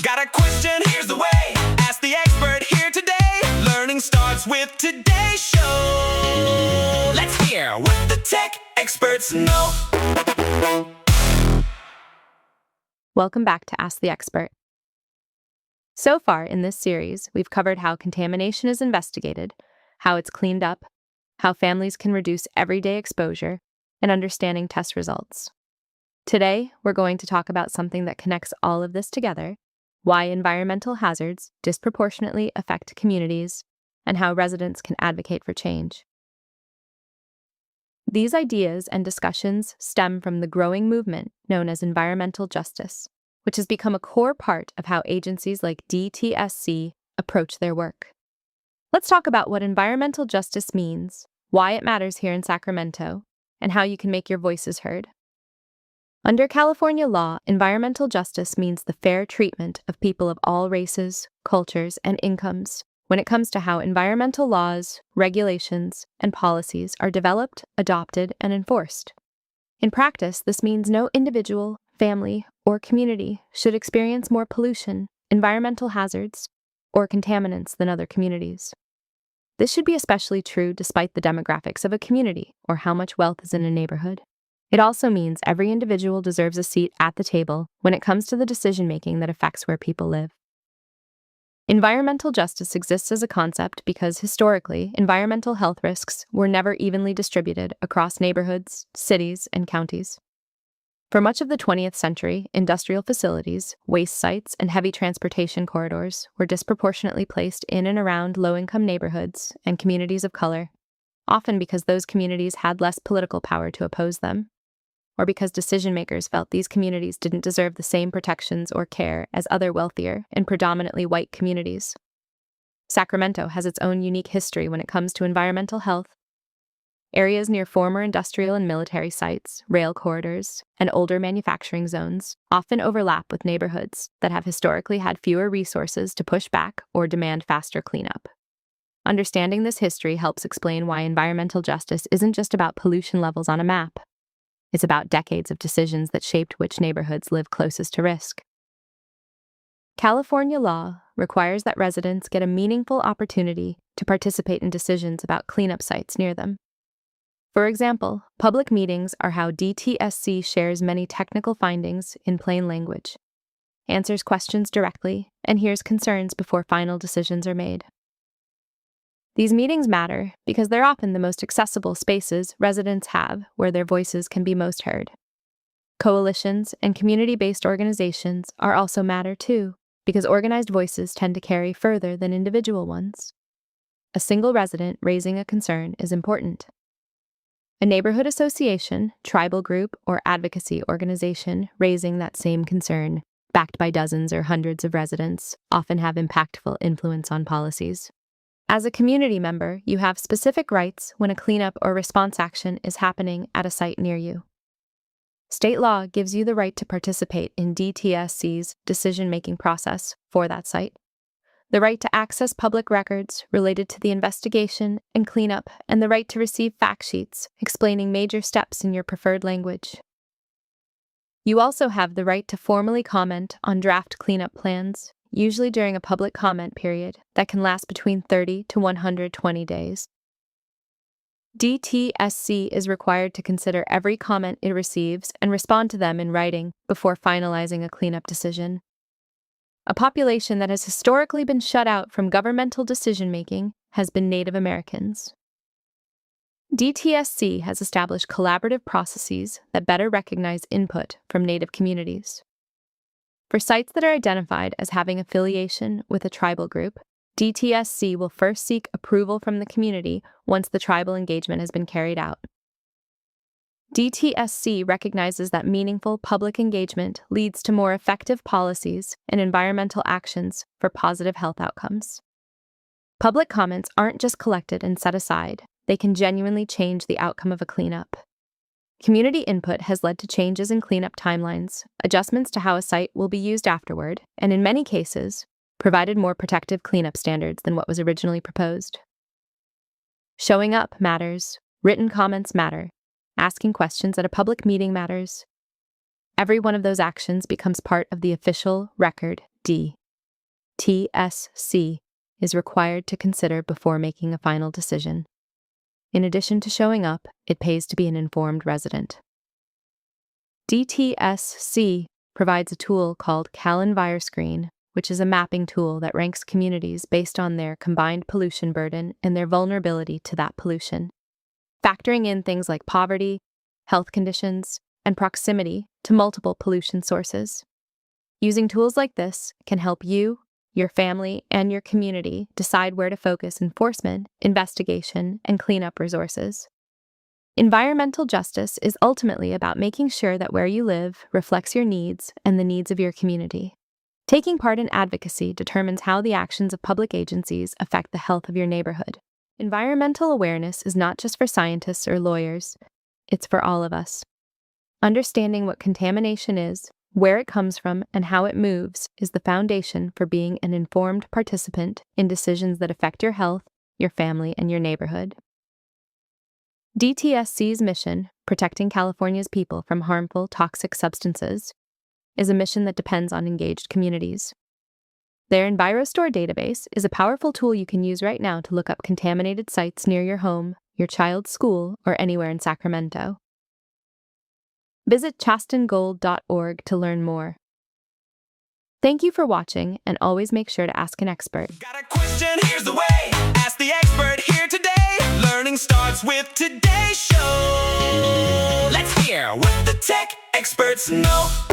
Got a question? Here's the way. Ask the expert here today. Learning starts with today's show. Let's hear what the tech experts know. Welcome back to Ask the Expert. So far in this series, we've covered how contamination is investigated, how it's cleaned up, how families can reduce everyday exposure, and understanding test results. Today, we're going to talk about something that connects all of this together: why environmental hazards disproportionately affect communities, and how residents can advocate for change. These ideas and discussions stem from the growing movement known as environmental justice, which has become a core part of how agencies like DTSC approach their work. Let's talk about what environmental justice means, why it matters here in Sacramento, and how you can make your voices heard. Under California law, environmental justice means the fair treatment of people of all races, cultures, and incomes when it comes to how environmental laws, regulations, and policies are developed, adopted, and enforced. In practice, this means no individual, family, or community should experience more pollution, environmental hazards, or contaminants than other communities. This should be especially true despite the demographics of a community or how much wealth is in a neighborhood. It also means every individual deserves a seat at the table when it comes to the decision-making that affects where people live. Environmental justice exists as a concept because historically, environmental health risks were never evenly distributed across neighborhoods, cities, and counties. For much of the 20th century, industrial facilities, waste sites, and heavy transportation corridors were disproportionately placed in and around low-income neighborhoods and communities of color, often because those communities had less political power to oppose them, or because decision-makers felt these communities didn't deserve the same protections or care as other wealthier and predominantly white communities. Sacramento has its own unique history when it comes to environmental health. Areas near former industrial and military sites, rail corridors, and older manufacturing zones often overlap with neighborhoods that have historically had fewer resources to push back or demand faster cleanup. Understanding this history helps explain why environmental justice isn't just about pollution levels on a map. It's about decades of decisions that shaped which neighborhoods live closest to risk. California law requires that residents get a meaningful opportunity to participate in decisions about cleanup sites near them. For example, public meetings are how DTSC shares many technical findings in plain language, answers questions directly, and hears concerns before final decisions are made. These meetings matter because they're often the most accessible spaces residents have where their voices can be most heard. Coalitions and community-based organizations are also matter too, because organized voices tend to carry further than individual ones. A single resident raising a concern is important. A neighborhood association, tribal group, or advocacy organization raising that same concern, backed by dozens or hundreds of residents, often have impactful influence on policies. As a community member, you have specific rights when a cleanup or response action is happening at a site near you. State law gives you the right to participate in DTSC's decision-making process for that site, the right to access public records related to the investigation and cleanup, and the right to receive fact sheets explaining major steps in your preferred language. You also have the right to formally comment on draft cleanup plans, usually during a public comment period that can last between 30 to 120 days. DTSC is required to consider every comment it receives and respond to them in writing before finalizing a cleanup decision. A population that has historically been shut out from governmental decision-making has been Native Americans. DTSC has established collaborative processes that better recognize input from Native communities. For sites that are identified as having affiliation with a tribal group, DTSC will first seek approval from the community once the tribal engagement has been carried out. DTSC recognizes that meaningful public engagement leads to more effective policies and environmental actions for positive health outcomes. Public comments aren't just collected and set aside, they can genuinely change the outcome of a cleanup. Community input has led to changes in cleanup timelines, adjustments to how a site will be used afterward, and in many cases, provided more protective cleanup standards than what was originally proposed. Showing up matters, written comments matter, asking questions at a public meeting matters. Every one of those actions becomes part of the official record DTSC is required to consider before making a final decision. In addition to showing up, it pays to be an informed resident. DTSC provides a tool called CalEnviroScreen, which is a mapping tool that ranks communities based on their combined pollution burden and their vulnerability to that pollution, factoring in things like poverty, health conditions, and proximity to multiple pollution sources. Using tools like this can help you, your family, and your community decide where to focus enforcement, investigation, and cleanup resources. Environmental justice is ultimately about making sure that where you live reflects your needs and the needs of your community. Taking part in advocacy determines how the actions of public agencies affect the health of your neighborhood. Environmental awareness is not just for scientists or lawyers, it's for all of us. Understanding what contamination is, where it comes from, and how it moves is the foundation for being an informed participant in decisions that affect your health, your family, and your neighborhood. DTSC's mission, protecting California's people from harmful, toxic substances, is a mission that depends on engaged communities. Their EnviroStore database is a powerful tool you can use right now to look up contaminated sites near your home, your child's school, or anywhere in Sacramento. Visit chastengold.org to learn more. Thank you for watching, and always make sure to ask an expert. Got a question? Here's the way. Ask the expert here today. Learning starts with today's show. Let's hear what the tech experts know.